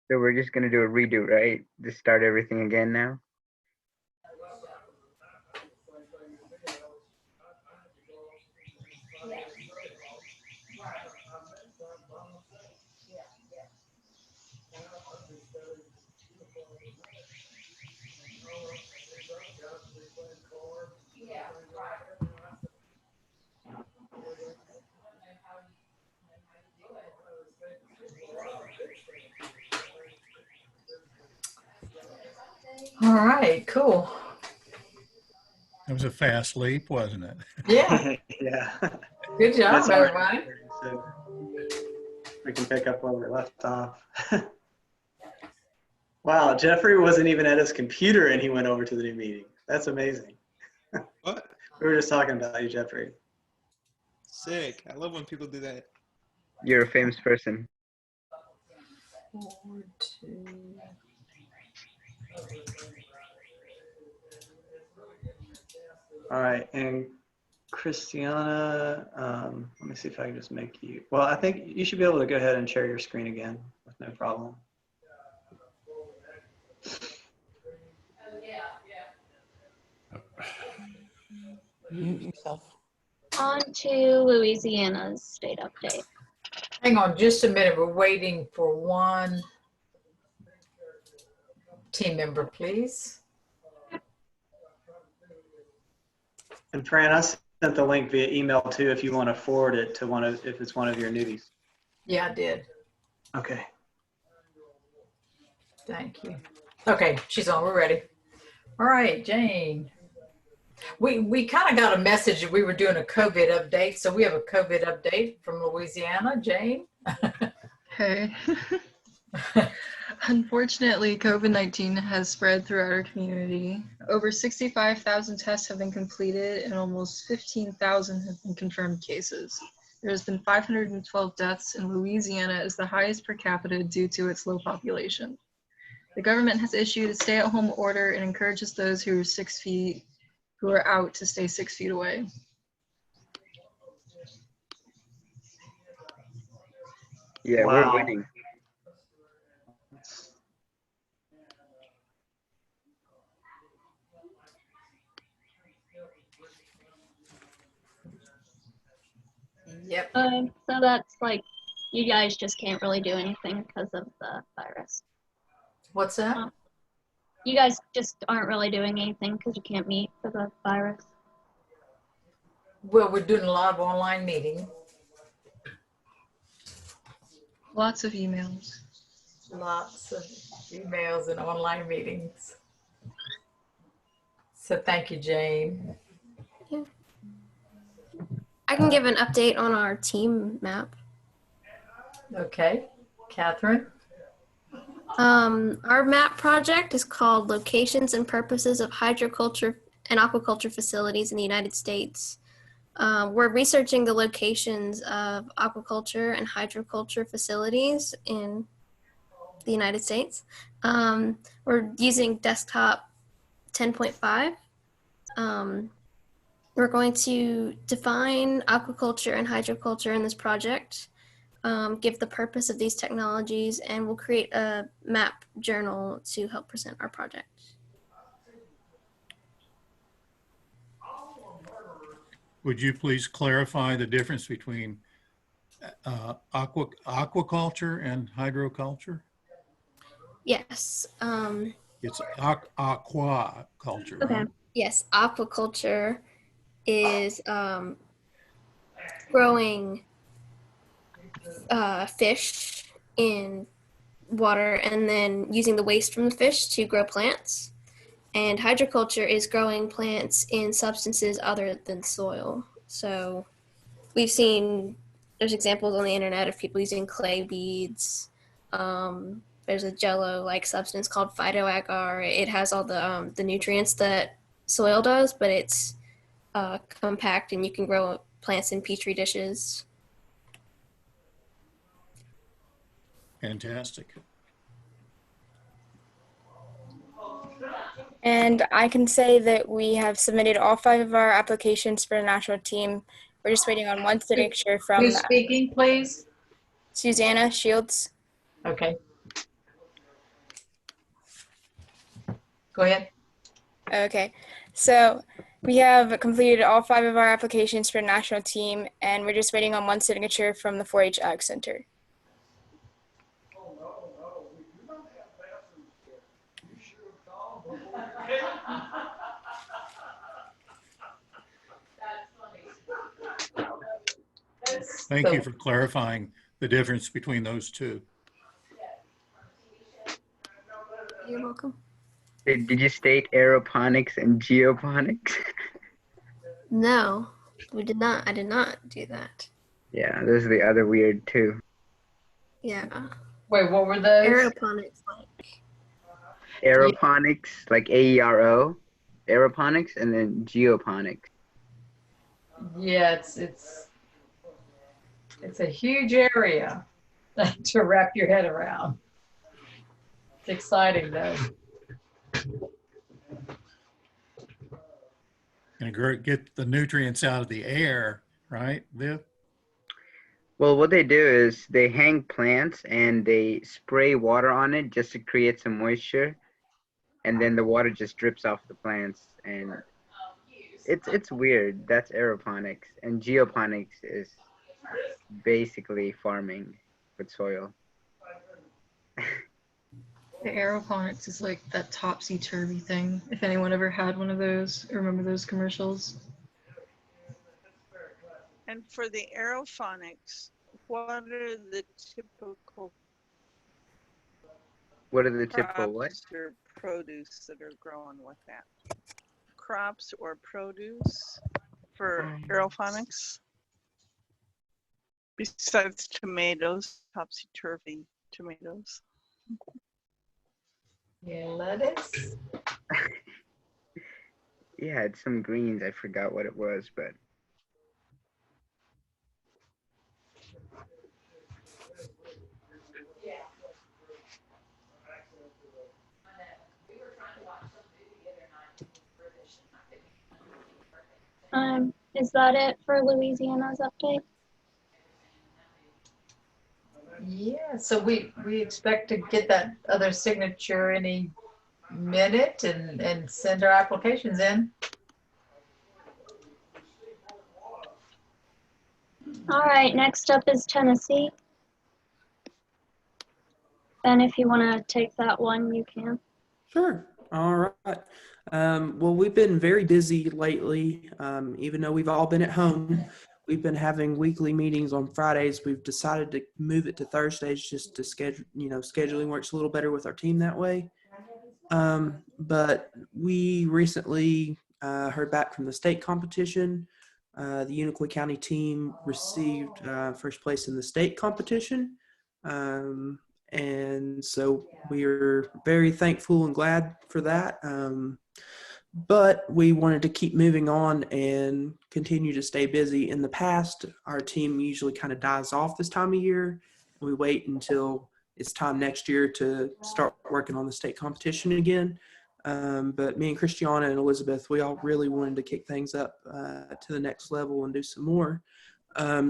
So we're just gonna do a redo, right? Just start everything again now? All right, cool. It was a fast leap, wasn't it? Yeah, Yeah. good job, It's already everybody. recorded, so we can pick up where we left off. Wow, Jeffrey wasn't even at his computer and he went over to the new meeting. That's amazing. What? We were just talking about you, Jeffrey. Sick. I love when people do that. You're a famous person. Forward to... All right, and Christiana, let me see if I can just make you, well, I think you should be able to go ahead and share your screen again with no problem. Mute yourself. On to Louisiana's state update. Hang on just a minute. We're waiting for one team member, please. And Fran, I sent the link via email too if you want to forward it to if it's one of your newbies. Yeah, I did. Okay. Thank you. Okay, she's on. We're ready. All right, Jane. We kind of got a message that we were doing a COVID update, so we have a COVID update from Louisiana. Jane? Hey. Unfortunately, COVID-19 has spread throughout our community. Over 65,000 tests have been completed and almost 15,000 have been confirmed cases. There has been 512 deaths, and Louisiana is the highest per capita due to its low population. The government has issued a stay-at-home order and encourages those who are out to stay 6 feet away. Yeah, Wow. we're winning. Yep. So that's like, you guys just can't really do anything because of the virus. What's that? You guys just aren't really doing anything because you can't meet for the virus. Well, we're doing a lot of online meeting. Lots of emails. Lots of emails and online meetings. So thank you, Jane. Yeah. I can give an update on our team map. Okay, Catherine. Our map project is called Locations and Purposes of Hydroculture and Aquaculture Facilities in the United States. We're researching the locations of aquaculture and hydroculture facilities in the United States. We're using desktop 10.5. We're going to define aquaculture and hydroculture in this project, give the purpose of these technologies, and we'll create a map journal to help present our project. Would you please clarify the difference between aquaculture and hydroculture? Yes. It's aquaculture, Okay. right? Yes, aquaculture is growing fish in water and then using the waste from the fish to grow plants. And hydroculture is growing plants in substances other than soil. So we've seen, there's examples on the internet of people using clay beads. There's a jello-like substance called phytoagar. It has all the nutrients that soil does, but it's compact and you can grow plants in petri dishes. Fantastic. And I can say that we have submitted all 5 of our applications for the national team. We're just waiting on one signature from Who's speaking, please? Susanna Shields. Okay. Go ahead. Okay, so we have completed all 5 of our applications for national team, and we're just waiting on one signature from the 4-H Ag Center. Thank you for clarifying the difference between those two. You're welcome. Did you state aeroponics and geoponics? No, we did not. I did not do that. Yeah, those are the other weird too. Yeah. Wait, what were those? Aeroponics, like Aeroponics, like AERO, aeroponics, and then geoponics. Yeah, it's a huge area to wrap your head around. It's exciting though. And get the nutrients out of the air, right, Viv? Well, what they do is they hang plants and they spray water on it just to create some moisture, and then the water just drips off the plants, and it's weird. That's aeroponics, and geoponics is basically farming with soil. The aeroponics is like that topsy-turvy thing. If anyone ever had one of those, remember those commercials? And for the aerophonics, what are the typical What are the typical what? crops or produce that are growing with that? Crops or produce for aerophonics? Besides tomatoes, topsy-turvy tomatoes. Yeah, lettuce. Yeah, it's some greens. I forgot what it was, but Is that it for Louisiana's update? Yeah, so we expect to get that other signature any minute and send our applications in. All right, next up is Tennessee. Ben, if you want to take that one, you can. Sure. All right. Well, we've been very busy lately. Even though we've all been at home, we've been having weekly meetings on Fridays. We've decided to move it to Thursdays just to schedule, scheduling works a little better with our team that way. But we recently heard back from the state competition. The Unicoi County team received first place in the state competition. And so we are very thankful and glad for that. But we wanted to keep moving on and continue to stay busy. In the past, our team usually kind of dies off this time of year. We wait until it's time next year to start working on the state competition again. But me and Christiana and Elizabeth, we all really wanted to kick things up to the next level and do some more.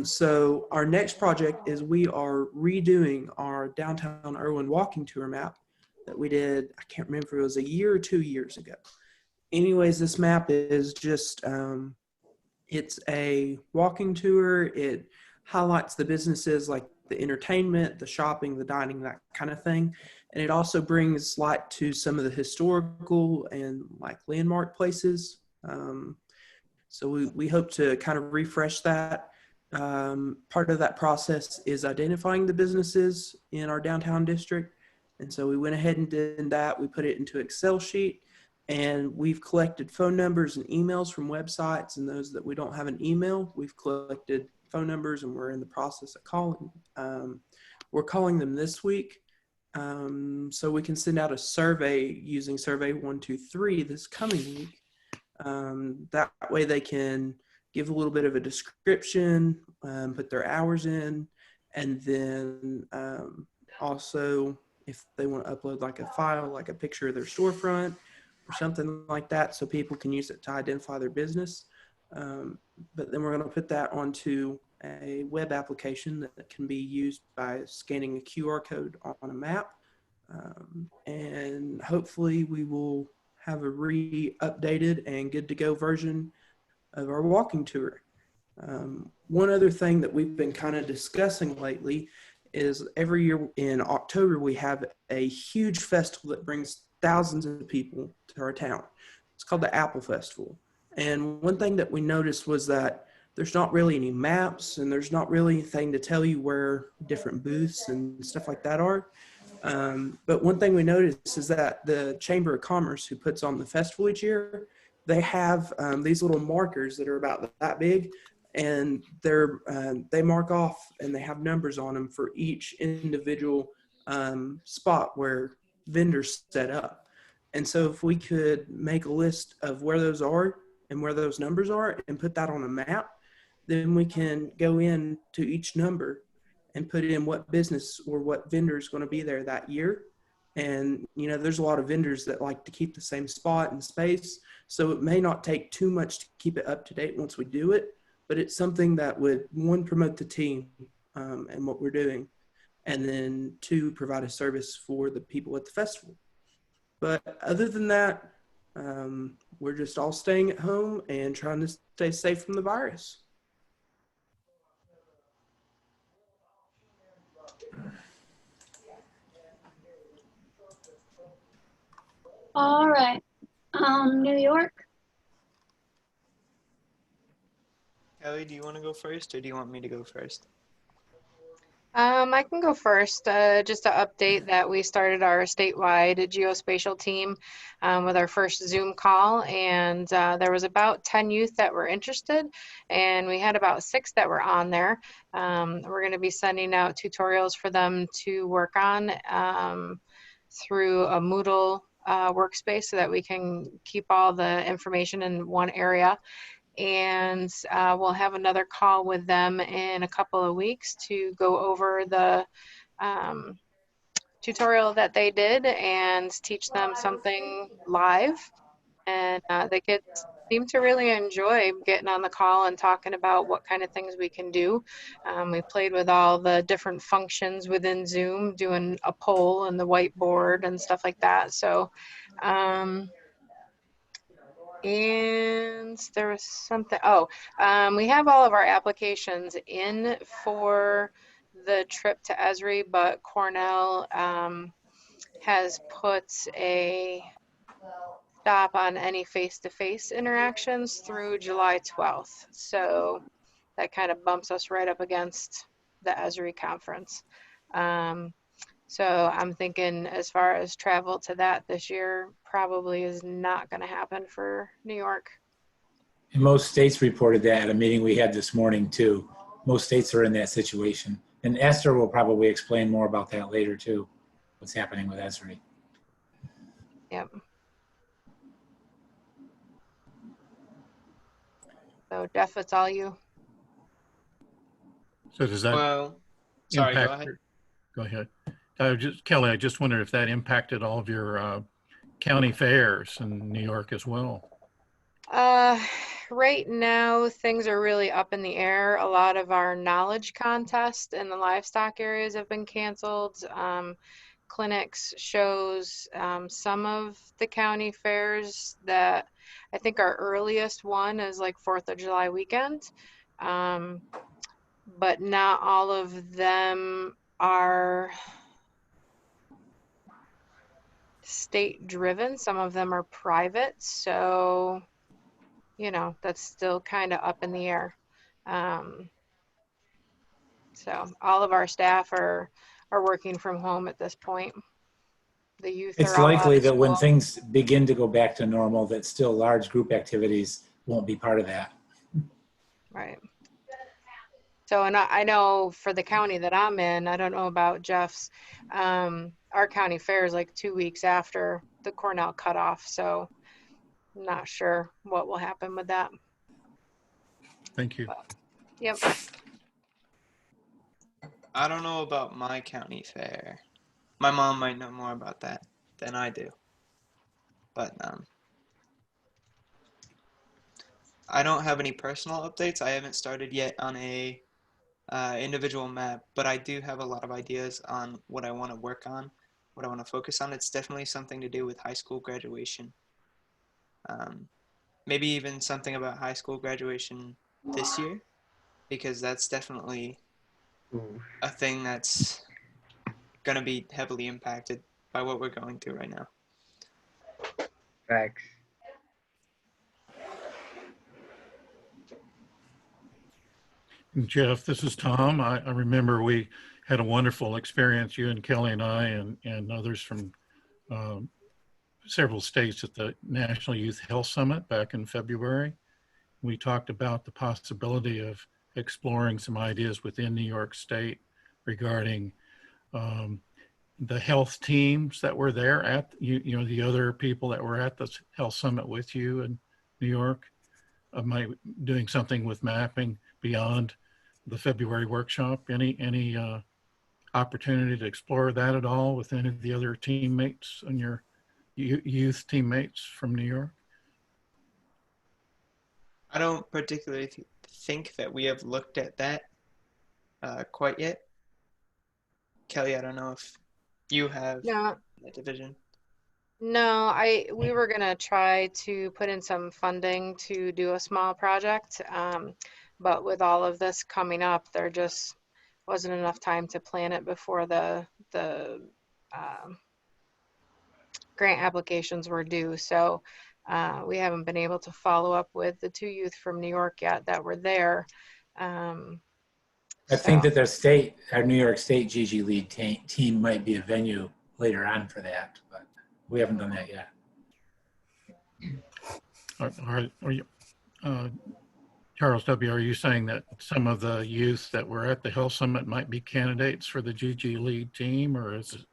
So our next project is we are redoing our downtown Irwin walking tour map that we did, I can't remember if it was a year or 2 years ago. Anyways, this map is just, it's a walking tour. It highlights the businesses like the entertainment, the shopping, the dining, that kind of thing. And it also brings light to some of the historical and like landmark places. So we hope to kind of refresh that. Part of that process is identifying the businesses in our downtown district. And so we went ahead and did that. We put it into an Excel sheet, and we've collected phone numbers and emails from websites, and those that we don't have an email, we've collected phone numbers and we're in the process of calling. We're calling them this week. So we can send out a survey using survey 123 this coming week. That way they can give a little bit of a description, put their hours in, and then also if they want to upload like a file, like a picture of their storefront or something like that, so people can use it to identify their business. But then we're going to put that onto a web application that can be used by scanning a QR code on a map. And hopefully we will have a re-updated and good to go version of our walking tour. One other thing that we've been kind of discussing lately is every year in October, we have a huge festival that brings thousands of people to our town. It's called the Apple Festival. And one thing that we noticed was that there's not really any maps and there's not really anything to tell you where different booths and stuff like that are. But one thing we noticed is that the Chamber of Commerce, who puts on the festival each year, they have these little markers that are about that big, and they mark off and they have numbers on them for each individual spot where vendors set up. And so if we could make a list of where those are and where those numbers are and put that on a map, then we can go in to each number and put in what business or what vendor is going to be there that year. And, you know, there's a lot of vendors that like to keep the same spot and space. So it may not take too much to keep it up to date once we do it, but it's something that would, one, promote the team and what we're doing, and then two, provide a service for the people at the festival. But other than that, we're just all staying at home and trying to stay safe from the virus. All right. New York. Kelly, do you want to go first or do you want me to go first? I can go first. Just to update that we started our statewide geospatial team with our first Zoom call, and there was about 10 youth that were interested, and we had about 6 that were on there. We're going to be sending out tutorials for them to work on through a Moodle workspace so that we can keep all the information in one area. And we'll have another call with them in a couple of weeks to go over the tutorial that they did and teach them something live. And the kids seem to really enjoy getting on the call and talking about what kind of things we can do. We played with all the different functions within Zoom, doing a poll and the whiteboard and stuff like that. So and there was something, we have all of our applications in for the trip to Esri, but Cornell has put a stop on any face-to-face interactions through July 12th. So that kind of bumps us right up against the Esri conference. So I'm thinking as far as travel to that this year probably is not going to happen for New York. And most states reported that at a meeting we had this morning too. Most states are in that situation. And Esther will probably explain more about that later too, what's happening with Esri. Yep. So Jeff, it's all you. So does that Well, sorry, impact? go ahead. Go ahead. Kelly, I just wondered if that impacted all of your county fairs in New York as well. Right now, things are really up in the air. A lot of our knowledge contests in the livestock areas have been canceled. Clinics, shows, some of the county fairs that I think our earliest one is like 4th of July weekend. But not all of them are state driven. Some of them are private. So, you know, that's still kind of up in the air. So all of our staff are working from home at this point. The youth It's are all likely out of that when school. things begin to go back to normal, that still large group activities won't be part of that. Right. So, and I know for the county that I'm in, I don't know about Jeff's, our county fair is like 2 weeks after the Cornell cutoff. So I'm not sure what will happen with that. Thank you. But, yep. I don't know about my county fair. My mom might know more about that than I do. But I don't have any personal updates. I haven't started yet on a individual map, but I do have a lot of ideas on what I want to work on, what I want to focus on. It's definitely something to do with high school graduation. Maybe even something about high school graduation this year, because that's definitely Ooh, a thing that's going to be heavily impacted by what we're going through right now. facts. Jeff, this is Tom. I remember we had a wonderful experience, you and Kelly and I and others from um, several states at the National Youth Health Summit back in February. We talked about the possibility of exploring some ideas within New York State regarding the health teams that were there at, you know, the other people that were at the health summit with you in New York, doing something with mapping beyond the February workshop. Any opportunity to explore that at all with any of the other teammates and your youth teammates from New York? I don't particularly think that we have looked at that quite yet. Kelly, I don't know if you have No, a division. no, we were gonna try to put in some funding to do a small project, but with all of this coming up, there just wasn't enough time to plan it before the grant applications were due. So we haven't been able to follow up with the 2 youth from New York yet that were there. I think that our New York State GGLEAD team might be a venue later on for that, but we haven't done that yet. Are you, Charles W., are you saying that some of the youth that were at the Health Summit might be candidates for the GGLEAD team, or is it?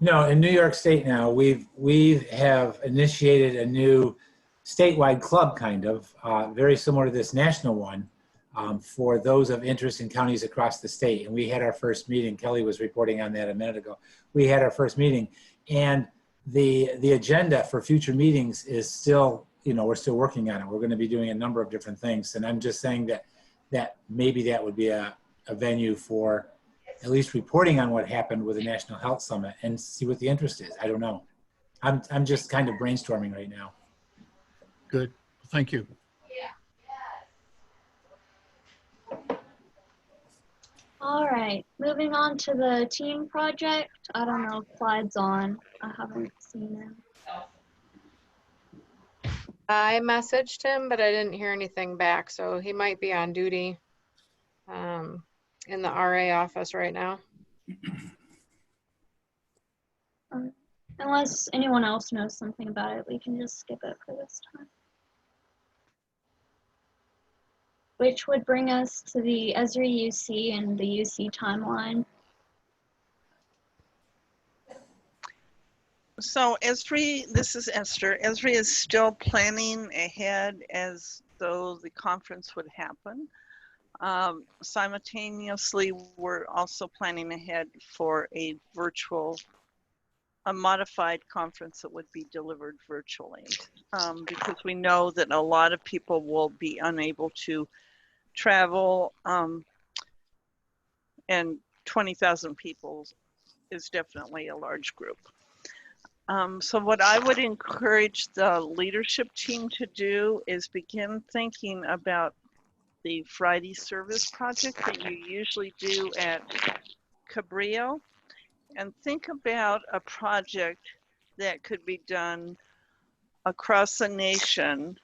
No, in New York State now, we have initiated a new statewide club, kind of, very similar to this national one, for those of interest in counties across the state. And we had our first meeting. Kelly was reporting on that a minute ago. We had our first meeting, and the agenda for future meetings is still, you know, we're still working on it. We're going to be doing a number of different things, and I'm just saying that maybe that would be a venue for at least reporting on what happened with the National Health Summit and see what the interest is. I don't know. I'm just kind of brainstorming right now. Good. Thank you. All right, moving on to the team project. I don't know if Clyde's on. I haven't seen him. I messaged him, but I didn't hear anything back, so he might be on duty in the RA office right now. Unless anyone else knows something about it, we can just skip it for this time. Which would bring us to the Esri UC and the UC timeline. So Esri, this is Esther. Esri is still planning ahead as though the conference would happen. Simultaneously, we're also planning ahead for a modified conference that would be delivered virtually, because we know that a lot of people will be unable to travel, and 20,000 people is definitely a large group. So what I would encourage the leadership team to do is begin thinking about the Friday service project that you usually do at Cabrillo, and think about a project that could be done across the nation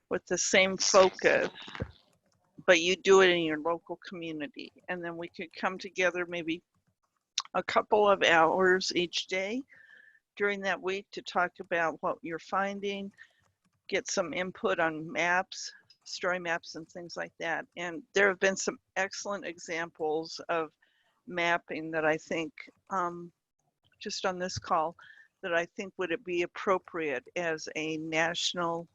with the same focus, but you do it in your local community. And then we could come together maybe a couple of hours each day during that week to talk about what you're finding, get some input on maps, story maps and things like that. And there have been some excellent examples of mapping that I think, just on this call, that I think would it be appropriate as a national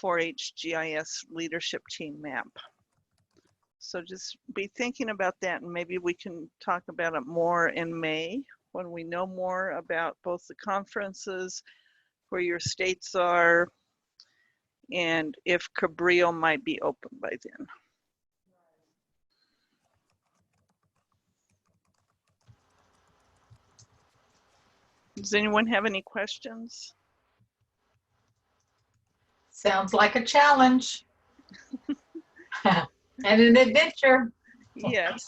4-H GIS leadership team map. So just be thinking about that, and maybe we can talk about it more in May when we know more about both the conferences, where your states are, and if Cabrillo might be open by then. Does anyone have any questions? Sounds like a challenge and an adventure. Yes.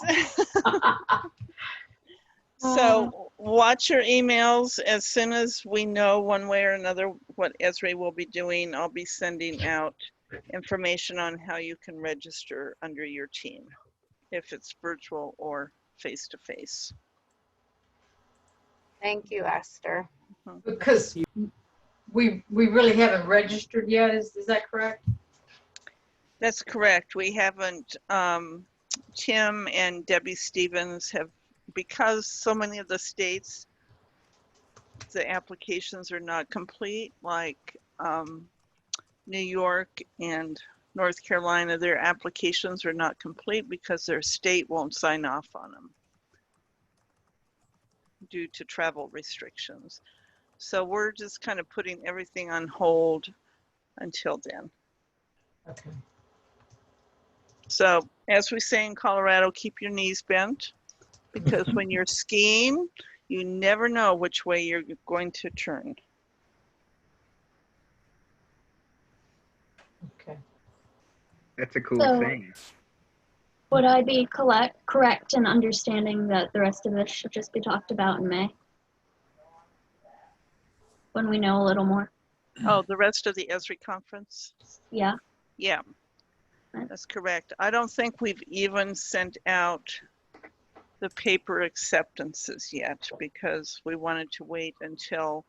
So watch your emails. As soon as we know one way or another what Esri will be doing, I'll be sending out information on how you can register under your team, if it's virtual or face-to-face. Thank you, Esther. Because we really haven't registered yet, is that correct? That's correct. We haven't, Tim and Debbie Stevens have, because so many of the states, the applications are not complete, like New York and North Carolina, their applications are not complete because their state won't sign off on them due to travel restrictions. So we're just kind of putting everything on hold until then. Okay. So as we say in Colorado, keep your knees bent, because when you're skiing, you never know which way you're going to turn. Okay. That's a cool So- thing. Would I be correct in understanding that the rest of this should just be talked about in May? When we know a little more? Oh, the rest of the Esri conference? Yeah. Yeah, that's correct. I don't think we've even sent out the paper acceptances yet because we wanted to wait until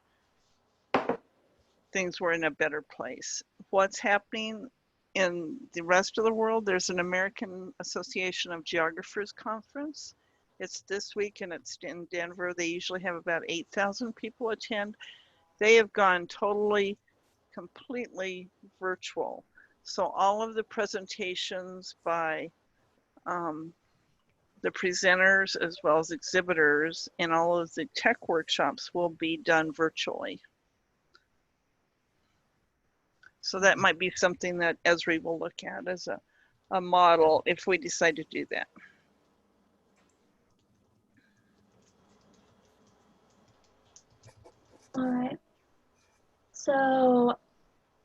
things were in a better place. What's happening in the rest of the world, there's an American Association of Geographers conference. It's this week and it's in Denver. They usually have about 8,000 people attend. They have gone completely virtual. So all of the presentations by the presenters as well as exhibitors and all of the tech workshops will be done virtually. So that might be something that Esri will look at as a model if we decide to do that. All right. So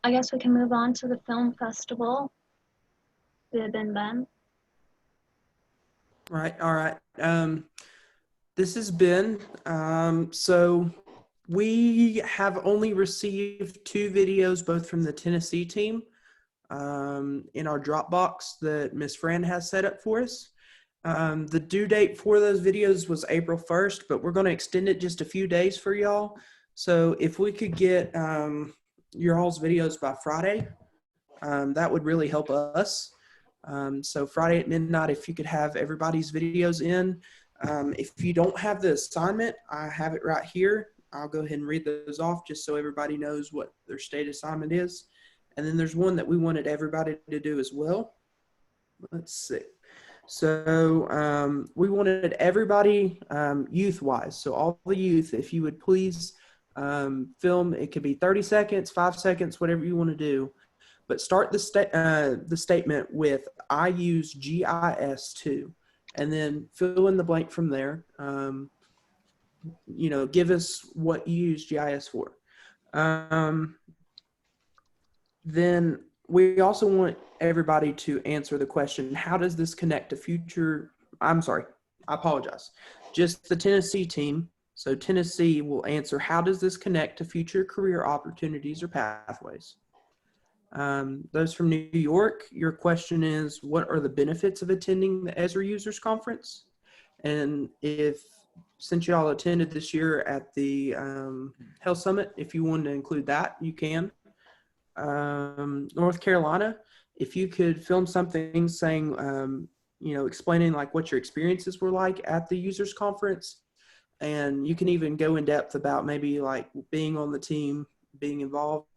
I guess we can move on to the film festival. Bib and Ben. Right. All right. This has been, so we have only received 2 videos, both from the Tennessee team in our Dropbox that Miss Fran has set up for us. The due date for those videos was April 1st, but we're going to extend it just a few days for y'all. So if we could get your all's videos by Friday, that would really help us. So Friday at midnight, if you could have everybody's videos in. If you don't have the assignment, I have it right here. I'll go ahead and read those off just so everybody knows what their state assignment is. And then there's one that we wanted everybody to do as well. Let's see. So we wanted everybody youth-wise. So all the youth, if you would please film, it could be 30 seconds, 5 seconds, whatever you want to do. But start the statement with, I use GIS too. And then fill in the blank from there. You know, give us what you use GIS for. Then we also want everybody to answer the question, how does this connect to future, I'm sorry, I apologize. Just the Tennessee team. So Tennessee will answer, how does this connect to future career opportunities or pathways? Those from New York, your question is, what are the benefits of attending the Esri Users Conference? And since y'all attended this year at the Health Summit, if you wanted to include that, you can. North Carolina, if you could film something saying, you know, explaining like what your experiences were like at the Users Conference. And you can even go in depth about maybe like being on the team, being involved.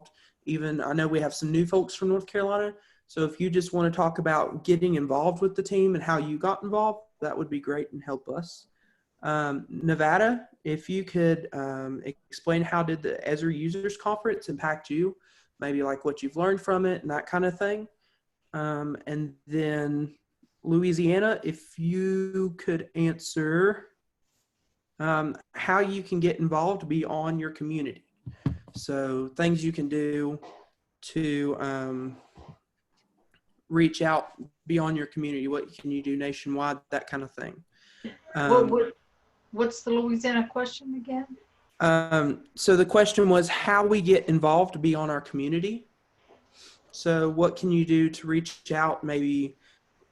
Even, I know we have some new folks from North Carolina. So if you just want to talk about getting involved with the team and how you got involved, that would be great and help us. Nevada, if you could explain how did the Esri Users Conference impact you, maybe like what you've learned from it and that kind of thing. And then Louisiana, if you could answer how you can get involved beyond your community. So things you can do to reach out beyond your community. What can you do nationwide? That kind of thing. What's the Louisiana question again? So the question was how we get involved beyond our community. So what can you do to reach out maybe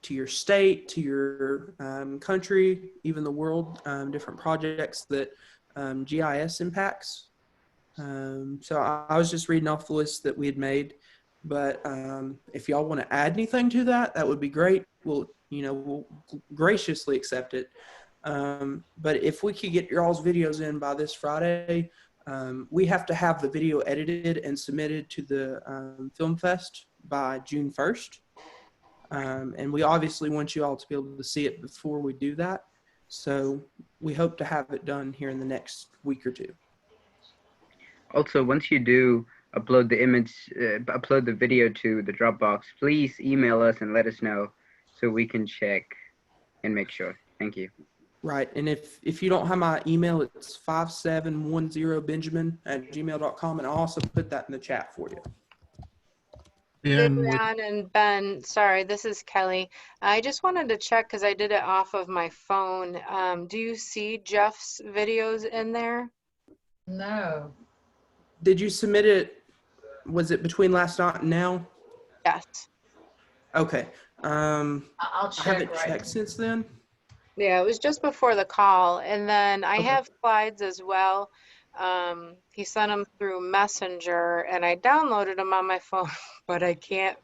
to your state, to your country, even the world, different projects that GIS impacts. So I was just reading off the list that we had made, but if y'all want to add anything to that, that would be great. We'll graciously accept it. But if we could get y'all's videos in by this Friday, we have to have the video edited and submitted to the Film Fest by June 1st. And we obviously want you all to be able to see it before we do that. So we hope to have it done here in the next week or two. Also, once you do upload the video to the Dropbox, please email us and let us know so we can check and make sure. Thank you. Right. And if you don't have my email, it's 5710benjamin@gmail.com. And I'll also put that in the chat for you. Vivian and Ben, sorry, this is Kelly. I just wanted to check because I did it off of my phone. Do you see Jeff's videos in there? No. Did you submit it? Was it between last night and now? Yes. Okay. I'll check. I haven't checked since then. Yeah, it was just before the call. And then I have slides as well. He sent them through Messenger and I downloaded them on my phone, but I can't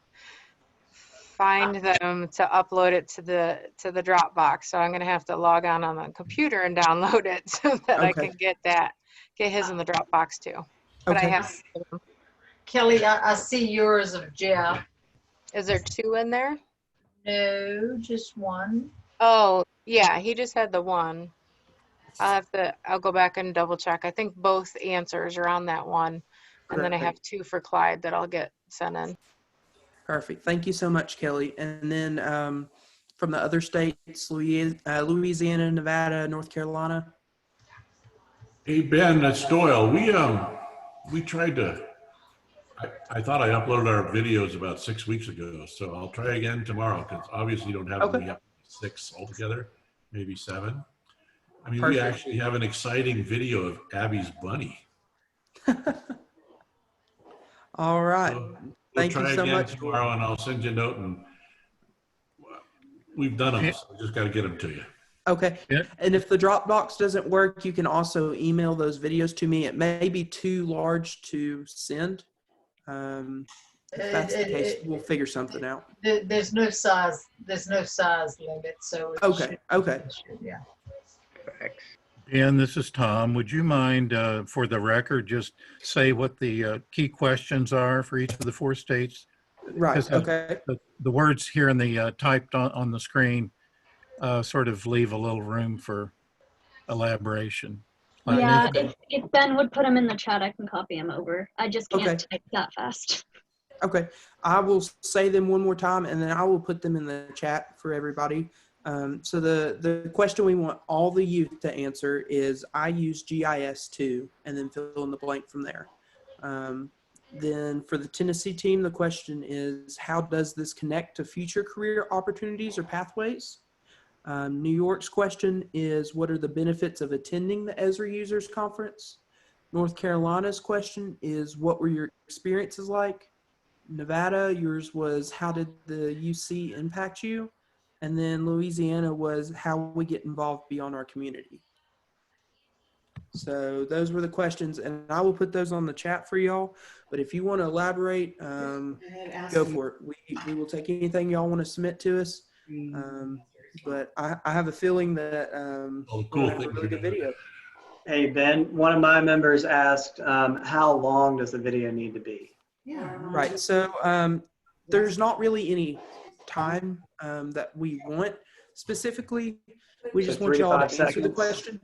find them to upload it to the Dropbox. So I'm gonna have to log on the computer and download it so that I can get his in the Dropbox too. But I have Kelly, I see yours of Jeff. Is there two in there? No, just one. Oh, yeah, he just had the one. I'll go back and double check. I think both answers are on that one. And then I have two for Clyde that I'll get sent in. Perfect. Thank you so much, Kelly. And then from the other states, Louisiana, Nevada, North Carolina. Hey, Ben, that's Doyle. We tried to, I thought I uploaded our videos about 6 weeks ago, so I'll try again tomorrow because obviously you don't have them. We have 6 altogether, maybe 7. I mean, we actually have an exciting video of Abby's bunny. All right. So Thank you so much. Tomorrow, and I'll send you a note. And we've done them, so we just got to get them to you. Okay. Yeah. And if the Dropbox doesn't work, you can also email those videos to me. It may be too large to send. If that's the case, we'll figure something out. The's no size limit, so okay. Yeah. Ben, this is Tom. Would you mind, for the record, just say what the key questions are for each of the 4 states? Right. Okay. The words here in the typed on the screen sort of leave a little room for elaboration. Yeah, if Ben would put them in the chat, I can copy them over. I just can't type that fast. Okay. I will say them one more time, and then I will put them in the chat for everybody. So the question we want all the youth to answer is, I use GIS too, and then fill in the blank from there. Then for the Tennessee team, the question is, how does this connect to future career opportunities or pathways? New York's question is, what are the benefits of attending the Esri Users Conference? North Carolina's question is, what were your experiences like? Nevada, yours was, how did the UC impact you? And then Louisiana was, how we get involved beyond our community. So those were the questions, and I will put those on the chat for y'all. But if you want to elaborate, go for it. We will take anything y'all want to submit to us. But I have a feeling that we'll have a really good video. Hey, Ben, one of my members asked, how long does the video need to be? Yeah. Right. So there's not really any time that we want specifically. We just want y'all to answer the question.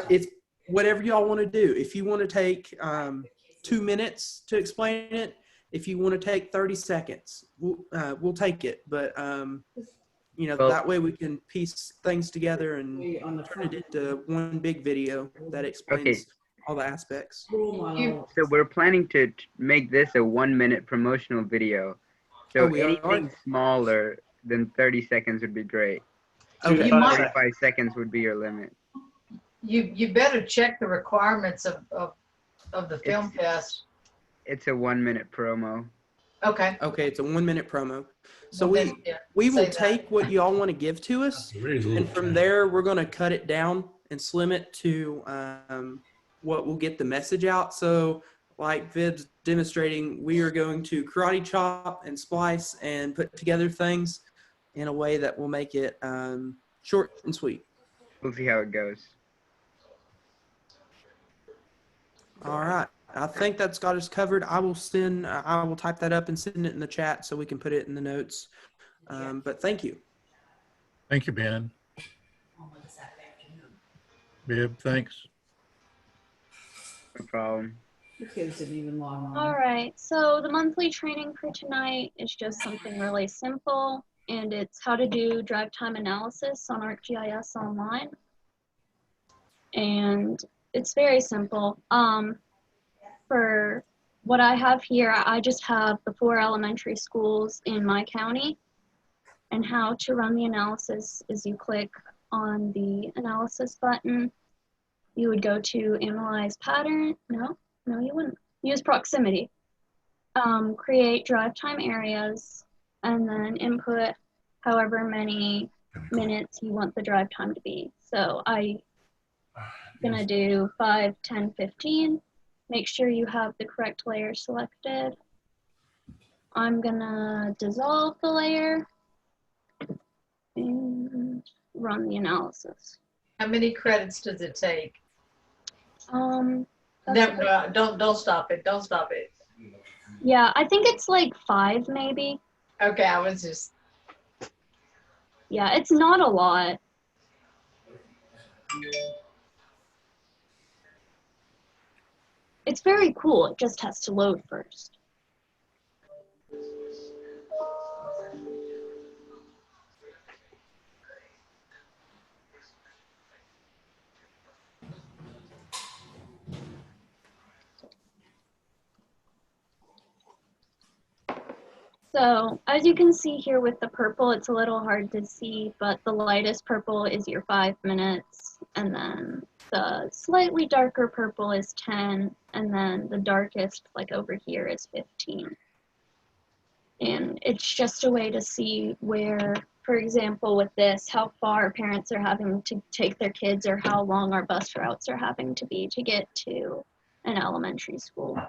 It's whatever y'all want to do. If you want to take 2 minutes to explain it, if you want to take 30 seconds, we'll take it. But that way we can piece things together and turn it into one big video that explains all the aspects. You, So we're planning to make this a 1-minute promotional video. So Oh, we are? anything smaller than 30 seconds would be great. Okay. you might 45 seconds would be your limit. you better check the requirements of the film fest. It's a 1-minute promo. Okay. Okay, it's a 1-minute promo. So Well, then, yeah, we will say that. take what you all want to give to us, Raise a little and from cat. there we're going to cut it down and slim it to what will get the message out. So, like Vid's demonstrating, we are going to karate chop and splice and put together things in a way that will make it short and sweet. We'll see how it goes. All right. I think that's got us covered. I will type that up and send it in the chat so we can put it in the notes. But thank you. Thank you, Ben. Bib, thanks. No problem. The kids didn't even log on. All right, so the monthly training for tonight is just something really simple, and it's how to do drive time analysis on ArcGIS Online. And it's very simple. For what I have here, I just have the 4 elementary schools in my county, and how to run the analysis is you click on the analysis button. You would go to analyze pattern. No, you wouldn't. Use proximity. Create drive time areas, and then input however many minutes you want the drive time to be. So I'm gonna do 5, 10, 15. Make sure you have the correct layer selected. I'm gonna dissolve the layer and run the analysis. How many credits does it take? That's No, don't stop it. Don't stop it. Yeah, I think it's like 5 maybe. Okay, I was just. Yeah, it's not a lot. It's very cool. It just has to load first. So as you can see here with the purple, it's a little hard to see, but the lightest purple is your 5 minutes, and then the slightly darker purple is 10, and then the darkest, like over here, is 15. And it's just a way to see where, for example, with this, how far parents are having to take their kids, or how long our bus routes are having to be to get to an elementary school.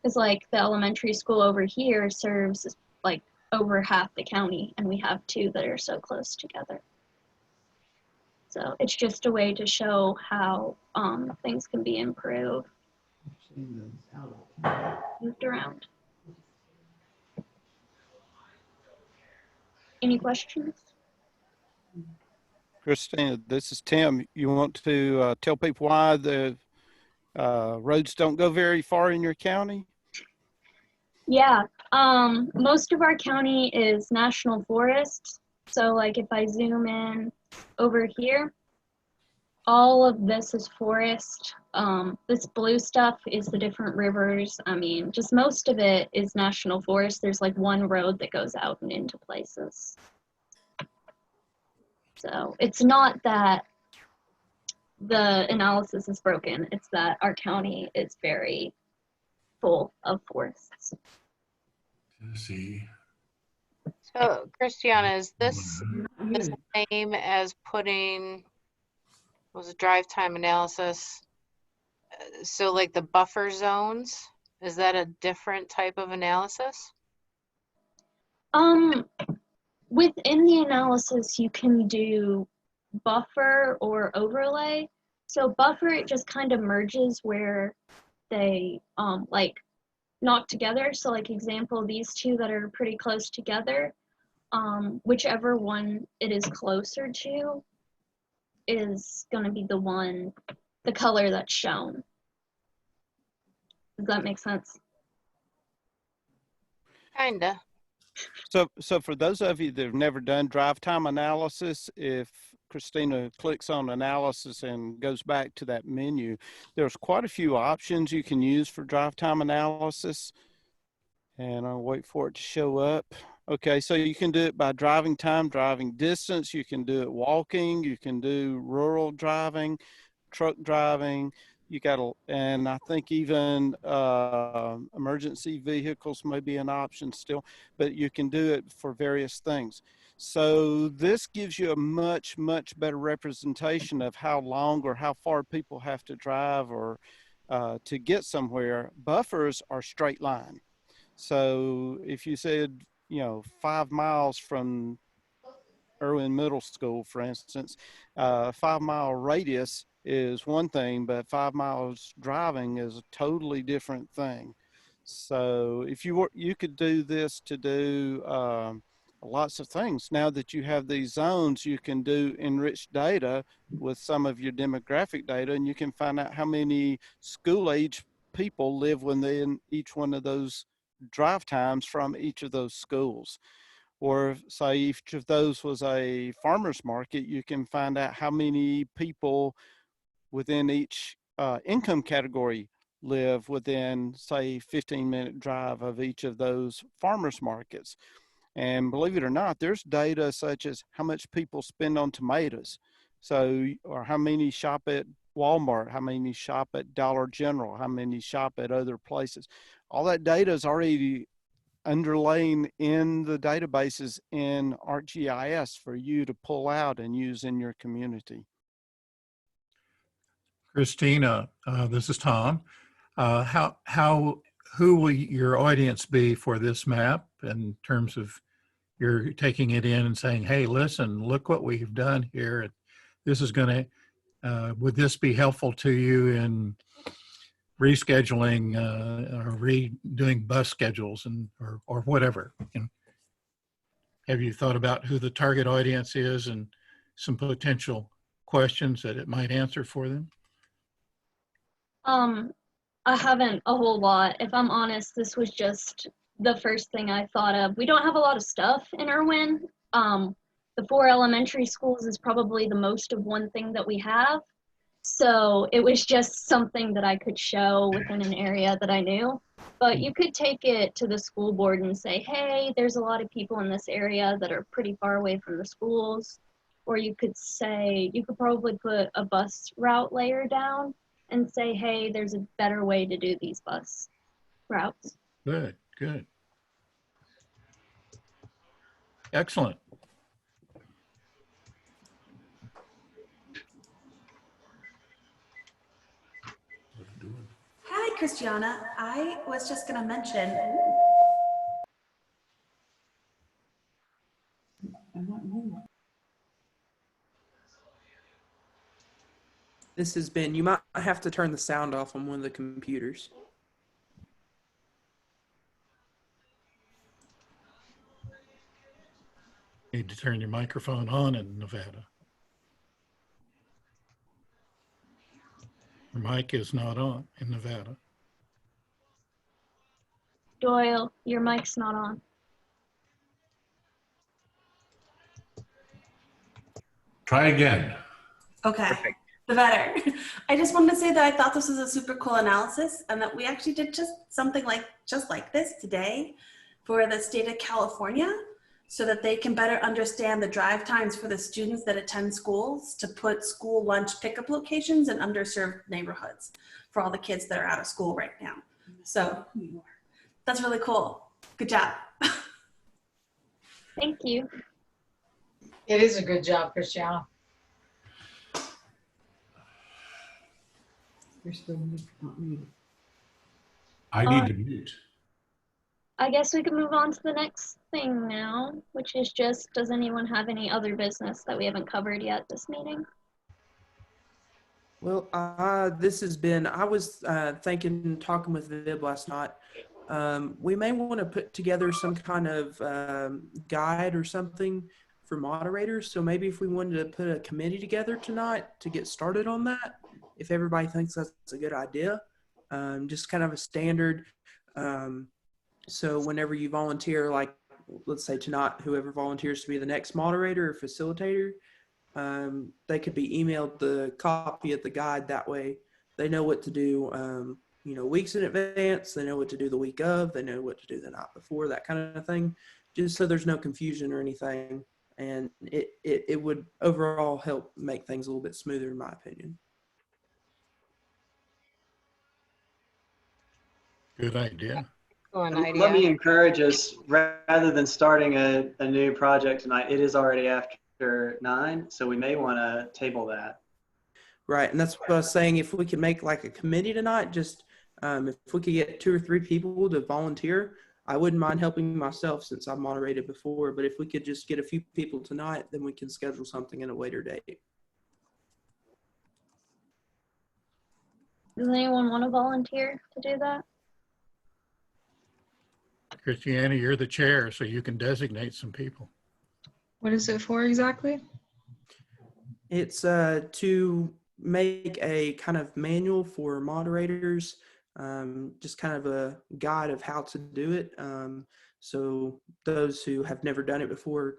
Because like the elementary school over here serves like over half the county, and we have 2 that are so close together. So it's just a way to show how things can be improved, moved around. Any questions? Christina, this is Tim. You want to tell people why the roads don't go very far in your county? Yeah, most of our county is national forest. So like if I zoom in over here, all of this is forest. This blue stuff is the different rivers. I mean, just most of it is national forest. There's like 1 road that goes out and into places. So it's not that the analysis is broken. It's that our county is very full of forests. See. So, Christiana, is this the same as putting, was it drive time analysis? So like the buffer zones, is that a different type of analysis? Within the analysis, you can do buffer or overlay. So buffer, it just kind of merges where they like knock together. So like example, these 2 that are pretty close together, whichever one it is closer to is going to be the color that's shown. Does that make sense? Kinda. So for those of you that have never done drive time analysis, if Christina clicks on analysis and goes back to that menu, there's quite a few options you can use for drive time analysis. And I'll wait for it to show up. Okay, so you can do it by driving time, driving distance. You can do it walking. You can do rural driving, truck driving. You got to, and I think even emergency vehicles may be an option still, but you can do it for various things. So this gives you a much, much better representation of how long or how far people have to drive or to get somewhere. Buffers are straight line. So if you said, 5 miles from Irwin Middle School, for instance, 5 mile radius is one thing, but 5 miles driving is a totally different thing. So if you could do this to do lots of things. Now that you have these zones, you can do enriched data with some of your demographic data, and you can find out how many school age people live within each one of those drive times from each of those schools. Or say each of those was a farmer's market, you can find out how many people within each income category live within, say, 15-minute drive of each of those farmers markets. And believe it or not, there's data such as how much people spend on tomatoes. So, or how many shop at Walmart, how many shop at Dollar General, how many shop at other places. All that data is already underlain in the databases in ArcGIS for you to pull out and use in your community. Christina, this is Tom. Who will your audience be for this map in terms of you're taking it in and saying, hey, listen, look what we've done here. This is going to, would this be helpful to you in rescheduling or redoing bus schedules or whatever? And have you thought about who the target audience is and some potential questions that it might answer for them? I haven't a whole lot. If I'm honest, this was just the first thing I thought of. We don't have a lot of stuff in Irwin. The 4 elementary schools is probably the most of one thing that we have. So it was just something that I could show within an area that I knew. But you could take it to the school board and say, hey, there's a lot of people in this area that are pretty far away from the schools. Or you could say, you could probably put a bus route layer down and say, hey, there's a better way to do these bus routes. Good, good. Excellent. Hi, Christiana. I was just going to mention. This has been, you might have to turn the sound off on one of the computers. Need to turn your microphone on in Nevada. Your mic is not on in Nevada. Doyle, your mic's not on. Try again. Okay. Perfect. The better. I just wanted to say that I thought this was a super cool analysis and that we actually did just something just like this today for the state of California so that they can better understand the drive times for the students that attend schools to put school lunch pickup locations in underserved neighborhoods for all the kids that are out of school right now. So that's really cool. Good job. Thank you. It is a good job, Christiana. You're still not muted. I need to mute. I guess we could move on to the next thing now, which is just, does anyone have any other business that we haven't covered yet this meeting? Well, this has been, I was talking with Vib last night. We may want to put together some kind of guide or something for moderators. So maybe if we wanted to put a committee together tonight to get started on that, if everybody thinks that's a good idea, just kind of a standard. So whenever you volunteer, like let's say tonight, whoever volunteers to be the next moderator or facilitator, they could be emailed the copy of the guide. That way they know what to do, weeks in advance. They know what to do the week of. They know what to do the night before, that kind of thing, just so there's no confusion or anything. And it would overall help make things a little bit smoother, in my opinion. Good idea. Let me encourage us, rather than starting a new project tonight, it is already after 9, so we may want to table that. Right, and that's what I was saying. If we could make like a committee tonight, just if we could get 2 or 3 people to volunteer, I wouldn't mind helping myself since I've moderated before. But if we could just get a few people tonight, then we can schedule something at a later date. Does anyone want to volunteer to do that? Christiana, you're the chair, so you can designate some people. What is it for exactly? It's to make a kind of manual for moderators, just kind of a guide of how to do it. So those who have never done it before,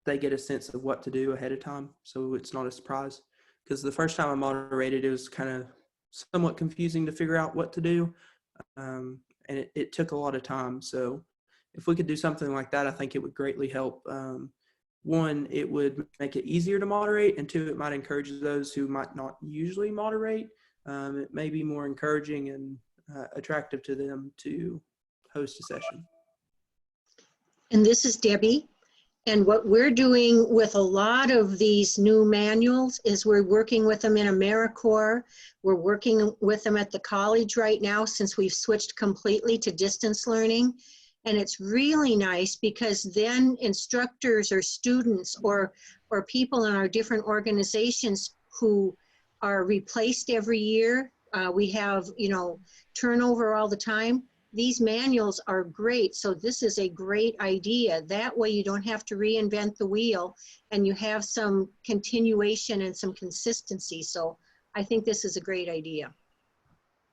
they get a sense of what to do ahead of time. So it's not a surprise. Because the first time I moderated, it was kind of somewhat confusing to figure out what to do. And it took a lot of time. So if we could do something like that, I think it would greatly help. 1, it would make it easier to moderate, and 2, it might encourage those who might not usually moderate. It may be more encouraging and attractive to them to host a session. And this is Debbie. And what we're doing with a lot of these new manuals is we're working with them in AmeriCorps. We're working with them at the college right now since we've switched completely to distance learning. And it's really nice because then instructors or students or people in our different organizations who are replaced every year, we have, turnover all the time. These manuals are great. So this is a great idea. That way you don't have to reinvent the wheel and you have some continuation and some consistency. So I think this is a great idea.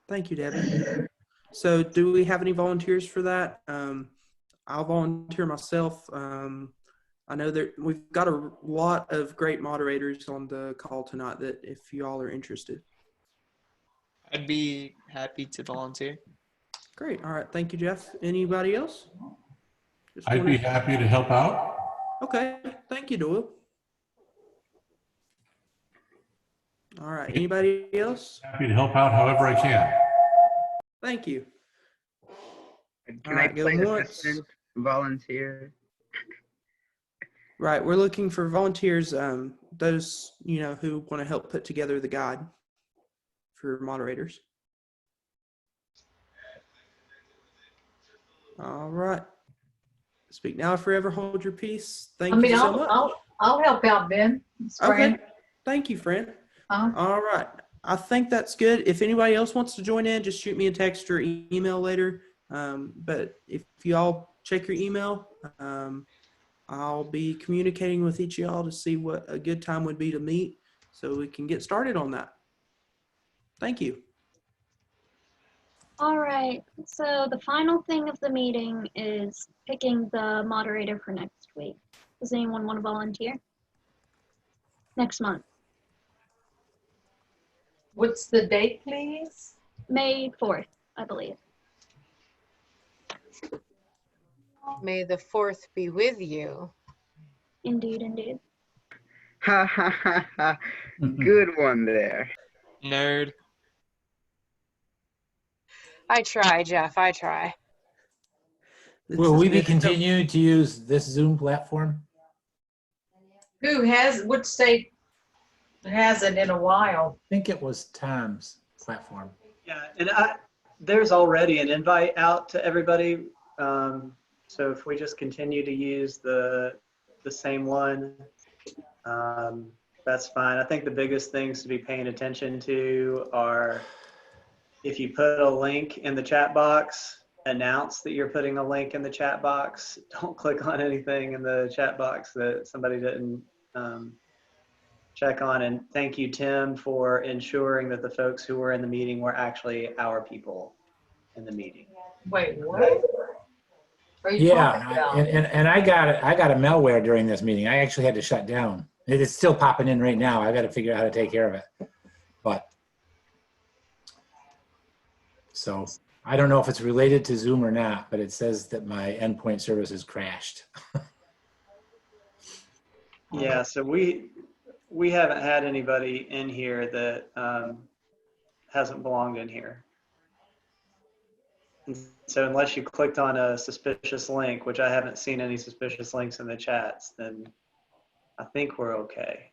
Thank you, Debbie. So do we have any volunteers for that? I'll volunteer myself. I know that we've got a lot of great moderators on the call tonight that if you all are interested. I'd be happy to volunteer. Great. All right. Thank you, Jeff. Anybody else? I'd be happy to help out. Okay. Thank you, Doyle. All right. Anybody else? Happy to help out however I can. Thank you. Can I play assistant, volunteer? Right. We're looking for volunteers, those, who want to help put together the guide for moderators. All right. Speak now or forever hold your peace. Thank you so much. I'll help out, Ben. Okay. Thank you, friend. All right. I think that's good. If anybody else wants to join in, just shoot me a text or email later. But if you all check your email, I'll be communicating with each of y'all to see what a good time would be to meet so we can get started on that. Thank you. All right, so the final thing of the meeting is picking the moderator for next week. Does anyone want to volunteer? Next month. What's the date, please? May 4th, I believe. May the 4th be with you. Indeed, indeed. Ha ha ha ha. Good one there. Nerd. I try, Jeff, I try. Will we be continuing to use this Zoom platform? What state hasn't in a while? I think it was Tom's platform. Yeah, and there's already an invite out to everybody. So if we just continue to use the same one, that's fine. I think the biggest things to be paying attention to are if you put a link in the chat box, announce that you're putting a link in the chat box. Don't click on anything in the chat box that somebody didn't check on. And thank you, Tim, for ensuring that the folks who were in the meeting were actually our people in the meeting. Wait, what? are you Yeah, talking about? and I got a malware during this meeting. I actually had to shut down. It is still popping in right now. I got to figure out how to take care of it. But so I don't know if it's related to Zoom or not, but it says that my endpoint service has crashed. Yeah, so we haven't had anybody in here that hasn't belonged in here. And so unless you clicked on a suspicious link, which I haven't seen any suspicious links in the chats, then I think we're okay.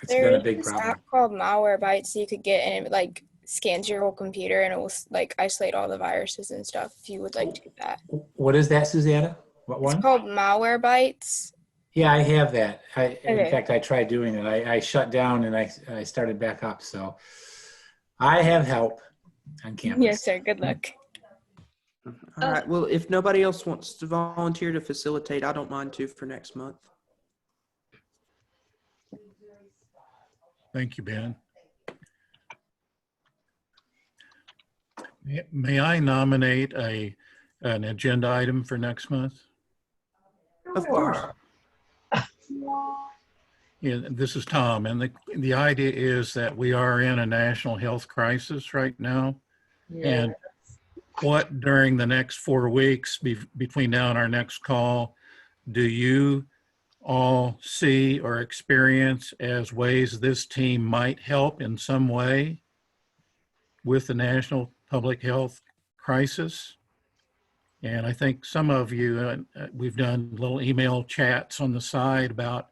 It's There been a is big this problem. app called Malwarebytes so you could get, and it like scans your whole computer and it will like isolate all the viruses and stuff if you would like to do that. What is that, Susanna? What It's one? called Malwarebytes. Yeah, I have that. In Okay. fact, I tried doing it. I shut down and I started back up. So I have help on campus. Yes, sir. Good luck. All right. Well, if nobody else wants to volunteer to facilitate, I don't mind to for next month. Thank you, Ben. May I nominate an agenda item for next month? Of course. Yeah, this is Tom, and the idea is that we are in a national health crisis right now. And what during the next 4 weeks between now and our next call, do you all see or experience as ways this team might help in some way with the national public health crisis? And I think some of you, we've done little email chats on the side about,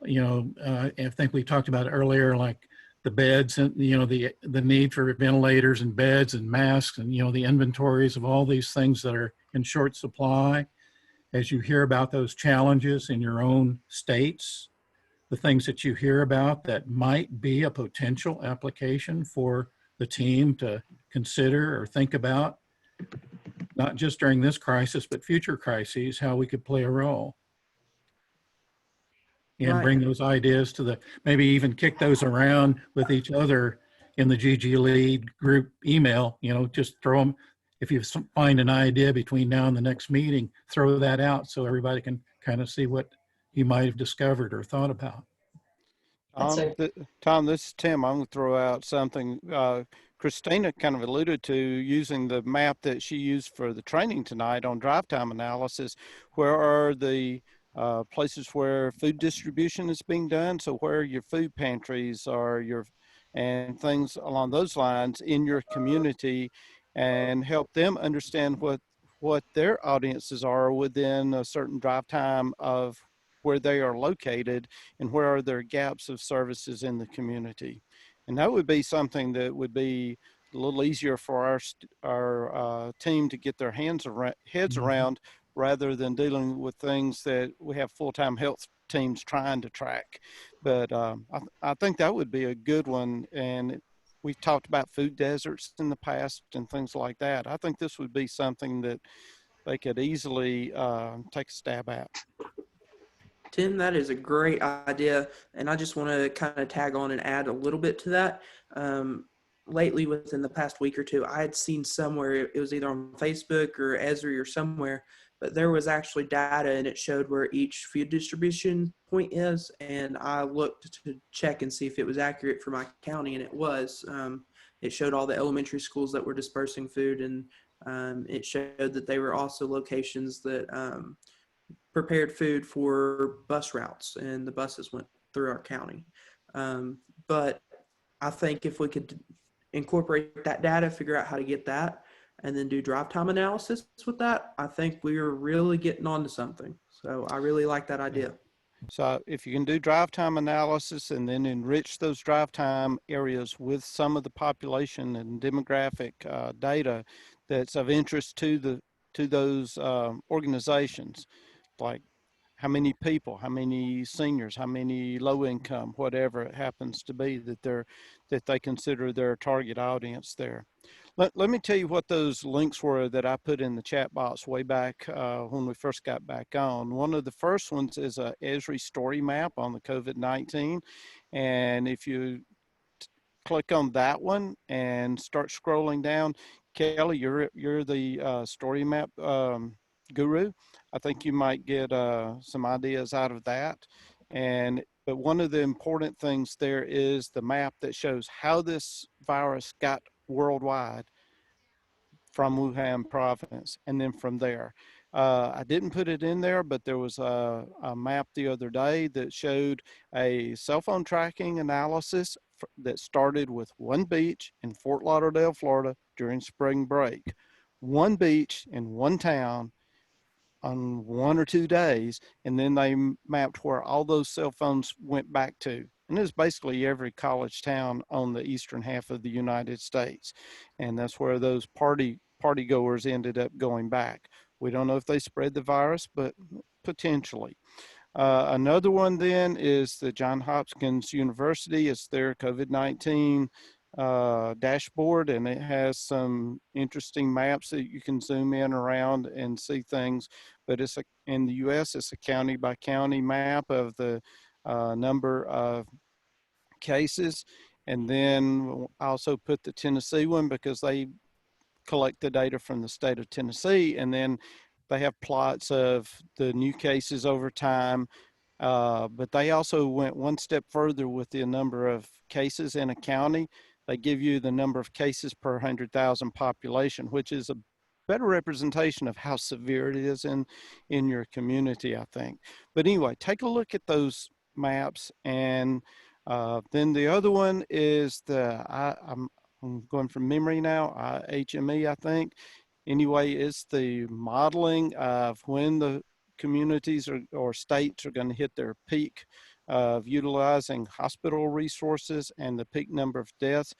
I think we talked about it earlier, like the beds and, the need for ventilators and beds and masks and, the inventories of all these things that are in short supply. As you hear about those challenges in your own states, the things that you hear about that might be a potential application for the team to consider or think about, not just during this crisis, but future crises, how we could play a role. And Right. bring those ideas to maybe even kick those around with each other in the GGLEAD group email, just throw them. If you find an idea between now and the next meeting, throw that out so everybody can kind of see what you might have discovered or thought about. Tom, this is Tim. I'm going to throw out something. Christina kind of alluded to using the map that she used for the training tonight on drive time analysis. Where are the places where food distribution is being done? So where your food pantries are, and things along those lines in your community, and help them understand what their audiences are within a certain drive time of where they are located and where are their gaps of services in the community. And that would be something that would be a little easier for our team to get their heads around, rather than dealing with things that we have full-time health teams trying to track. But I think that would be a good one. And we've talked about food deserts in the past and things like that. I think this would be something that they could easily take a stab at. Tim, that is a great idea. And I just want to kind of tag on and add a little bit to that. Lately, within the past week or two, I had seen somewhere, it was either on Facebook or Esri or somewhere, but there was actually data and it showed where each food distribution point is. And I looked to check and see if it was accurate for my county, and it was. It showed all the elementary schools that were dispersing food, and it showed that they were also locations that prepared food for bus routes, and the buses went through our county. But I think if we could incorporate that data, figure out how to get that, and then do drive time analysis with that, I think we are really getting onto something. So I really like that idea. So if you can do drive time analysis and then enrich those drive time areas with some of the population and demographic data that's of interest to those organizations, like how many people, how many seniors, how many low income, whatever it happens to be that they consider their target audience there. Let me tell you what those links were that I put in the chat box way back when we first got back on. One of the first ones is a Esri story map on the COVID-19. And if you click on that one and start scrolling down, Kelly, you're the story map guru. I think you might get some ideas out of that. But one of the important things there is the map that shows how this virus got worldwide from Wuhan province, and then from there. I didn't put it in there, but there was a map the other day that showed a cell phone tracking analysis that started with one beach in Fort Lauderdale, Florida during spring break. One beach in one town on 1 or 2 days, and then they mapped where all those cell phones went back to. And it was basically every college town on the eastern half of the United States. And that's where those party goers ended up going back. We don't know if they spread the virus, but potentially. Another one then is the Johns Hopkins University. It's their COVID-19 dashboard, and it has some interesting maps that you can zoom in around and see things. But in the U.S., it's a county by county map of the number of cases. And then I also put the Tennessee one because they collect the data from the state of Tennessee, and then they have plots of the new cases over time. But they also went one step further with the number of cases in a county. They give you the number of cases per 100,000 population, which is a better representation of how severe it is in your community, I think. But anyway, take a look at those maps. And then the other one is I'm going from memory now, HME, I think. Anyway, it's the modeling of when the communities or states are going to hit their peak of utilizing hospital resources and the peak number of deaths.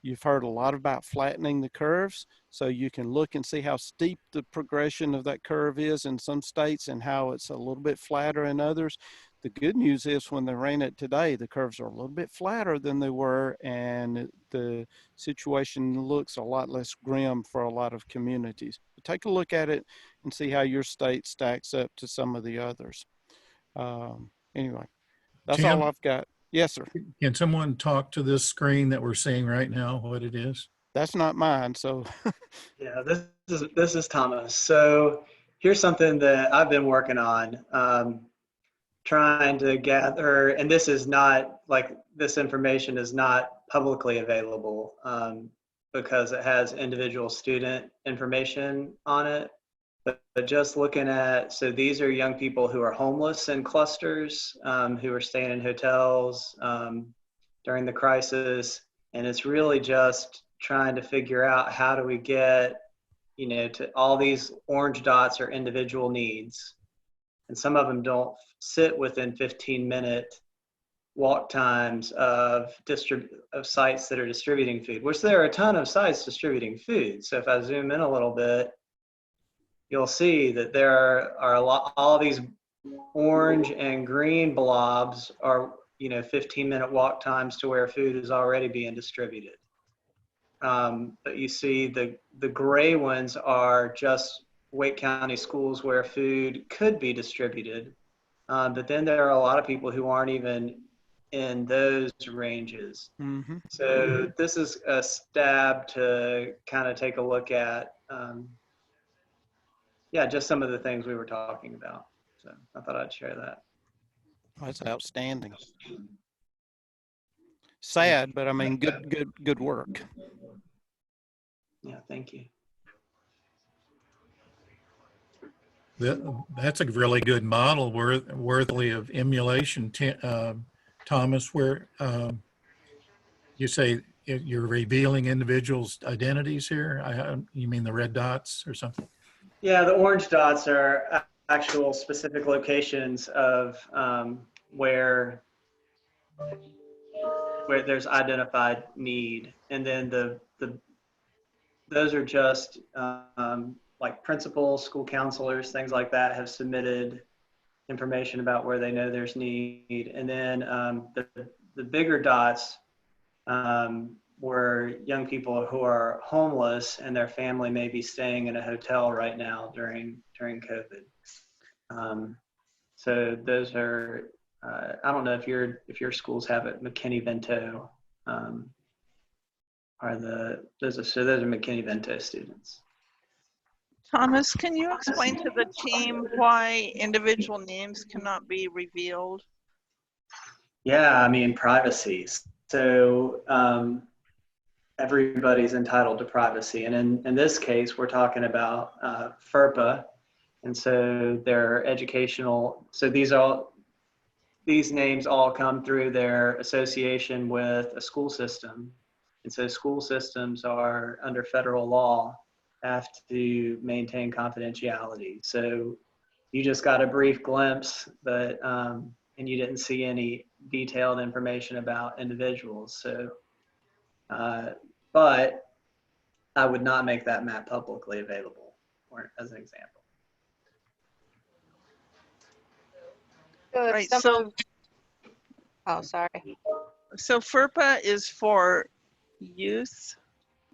You've heard a lot about flattening the curves, so you can look and see how steep the progression of that curve is in some states and how it's a little bit flatter in others. The good news is when they ran it today, the curves are a little bit flatter than they were, and the situation looks a lot less grim for a lot of communities. But take a look at it and see how your state stacks up to some of the others. Anyway, that's Tim, all I've got. Yes, sir. can someone talk to this screen that we're seeing right now, what it is? That's not mine, so. Yeah, this is Thomas. So here's something that I've been working on, trying to gather, and this is not like this information is not publicly available because it has individual student information on it. But just looking at, so these are young people who are homeless in clusters, who are staying in hotels during the crisis. And it's really just trying to figure out how do we get, to all these orange dots are individual needs. And some of them don't sit within 15-minute walk times of sites that are distributing food, which there are a ton of sites distributing food. So if I zoom in a little bit, you'll see that there are all these orange and green blobs are 15-minute walk times to where food is already being distributed. But you see the gray ones are just Wake County schools where food could be distributed. But then there are a lot of people who aren't even in those ranges. Mm-hmm. So this is a stab to kind of take a look at just some of the things we were talking about. So I thought I'd share that. That's outstanding. Sad, but I mean, good work. Yeah, thank you. That's a really good model, worthy of emulation. Thomas, where you say you're revealing individuals' identities here? You mean the red dots or something? Yeah, the orange dots are actual specific locations of where there's identified need, and then those are just like principals, school counselors, things like that have submitted information about where they know there's need, and then the bigger dots were young people who are homeless and their family may be staying in a hotel right now during COVID. So those are, I don't know if your schools have it, McKinney-Vento. are those are McKinney-Vento students. Thomas, can you explain to the team why individual names cannot be revealed? Yeah, I mean, privacy. So everybody's entitled to privacy. And in this case, we're talking about FERPA. And so their educational, so these names all come through their association with a school system. And so school systems are under federal law have to maintain confidentiality. So you just got a brief glimpse, but and you didn't see any detailed information about individuals. So, but I would not make that map publicly available, or as an example. Right. So, oh, sorry. So FERPA is for youth.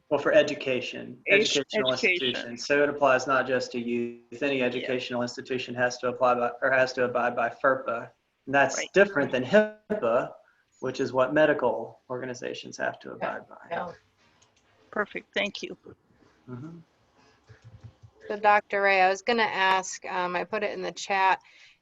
Well, for education, educational education. institutions. So it applies not just to youth. Any educational institution has to apply by, or has to abide by FERPA. And that's different than HIPAA, which is what medical organizations have to abide by. Yeah. Perfect. Thank you. Mm-hmm. So Dr. Ray, I was going to ask, I put it in the chat,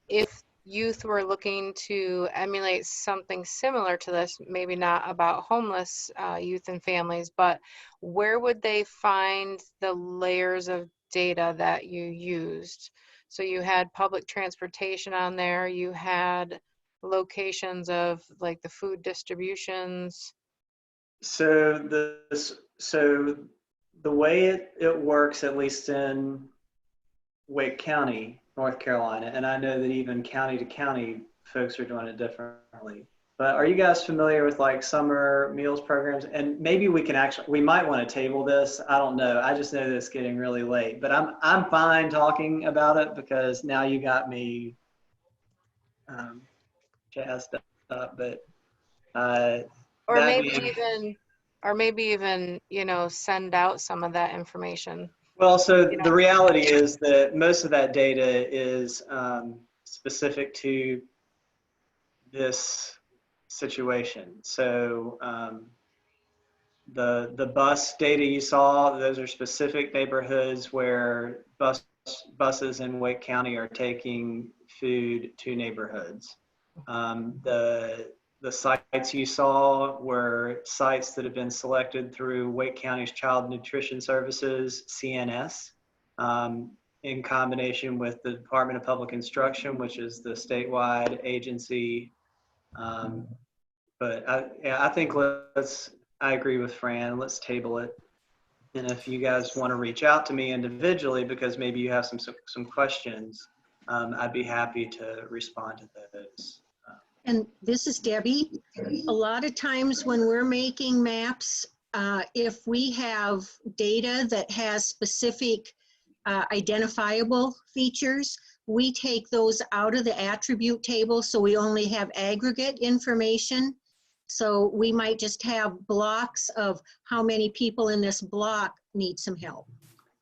if youth were looking to emulate something similar to this, maybe not about homeless youth and families, but where would they find the layers of data that you used? So you had public transportation on there, you had locations of like the food distributions. So the way it works, at least in Wake County, North Carolina, and I know that even county to county folks are doing it differently. But are you guys familiar with like summer meals programs? And maybe we can we might want to table this. I don't know. I just know that it's getting really late. But I'm fine talking about it because now you got me jazzed up. But or maybe even you know, send out some of that information. Well, so the reality is that most of that data is specific to this situation. So the bus data you saw, those are specific neighborhoods where buses in Wake County are taking food to neighborhoods. The sites you saw were sites that have been selected through Wake County's Child Nutrition Services, CNS, in combination with the Department of Public Instruction, which is the statewide agency. But I think I agree with Fran, let's table it. And if you guys want to reach out to me individually, because maybe you have some questions, I'd be happy to respond to those. And this is Debbie. A lot of times when we're making maps, if we have data that has specific identifiable features, we take those out of the attribute table, so we only have aggregate information. So we might just have blocks of how many people in this block need some help.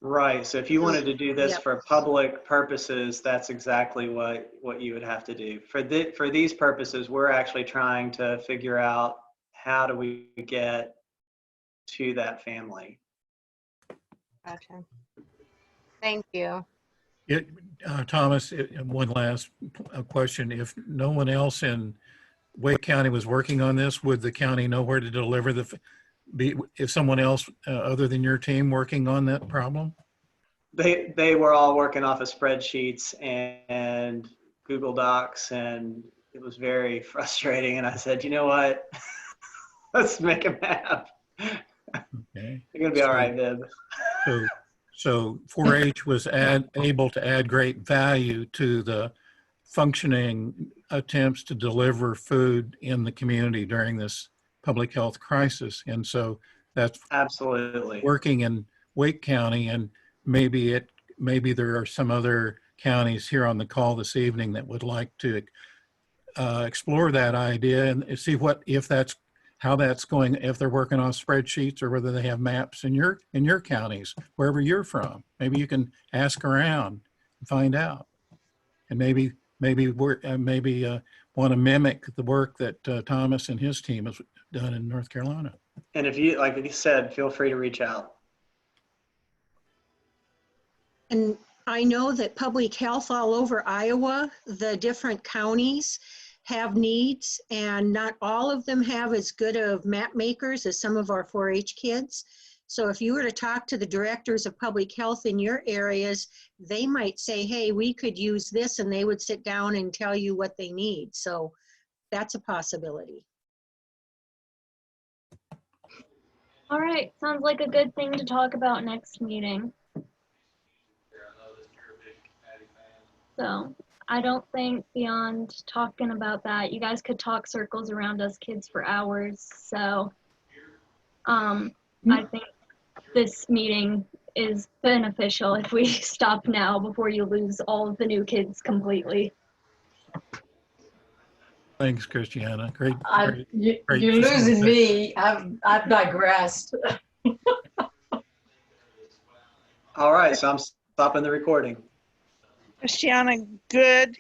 Right. So if you wanted to do this Yep. for public purposes, that's exactly what you would have to do. For these purposes, we're actually trying to figure out how do we get to that family. Gotcha. Thank you. Thomas, one last question. If no one else in Wake County was working on this, would the county know where to deliver if someone else other than your team working on that problem? They were all working off of spreadsheets and Google Docs, and it was very frustrating. And I said, you know what? Let's make a map. Okay. You're gonna be all right, Viv. So 4-H was able to add great value to the functioning attempts to deliver food in the community during this public health crisis. And so that's absolutely working in Wake County, and maybe there are some other counties here on the call this evening that would like to explore that idea and see how that's going, if they're working on spreadsheets or whether they have maps in your counties, wherever you're from. Maybe you can ask around and find out, and maybe want to mimic the work that Thomas and his team has done in North Carolina. And if you, like you said, feel free to reach out. And I know that public health all over Iowa, the different counties have needs, and not all of them have as good of map makers as some of our 4-H kids. So if you were to talk to the directors of public health in your areas, they might say, hey, we could use this, and they would sit down and tell you what they need. So that's a possibility. All right, sounds like a good thing to talk about next meeting. So I don't think beyond talking about that, you guys could talk circles around us kids for hours. So I think this meeting is beneficial if we stop now before you lose all of the new kids completely. Thanks, Christiana. Great, great, great You're losing facilitation. me. I've digressed. All right, so I'm stopping the recording. Christiana, good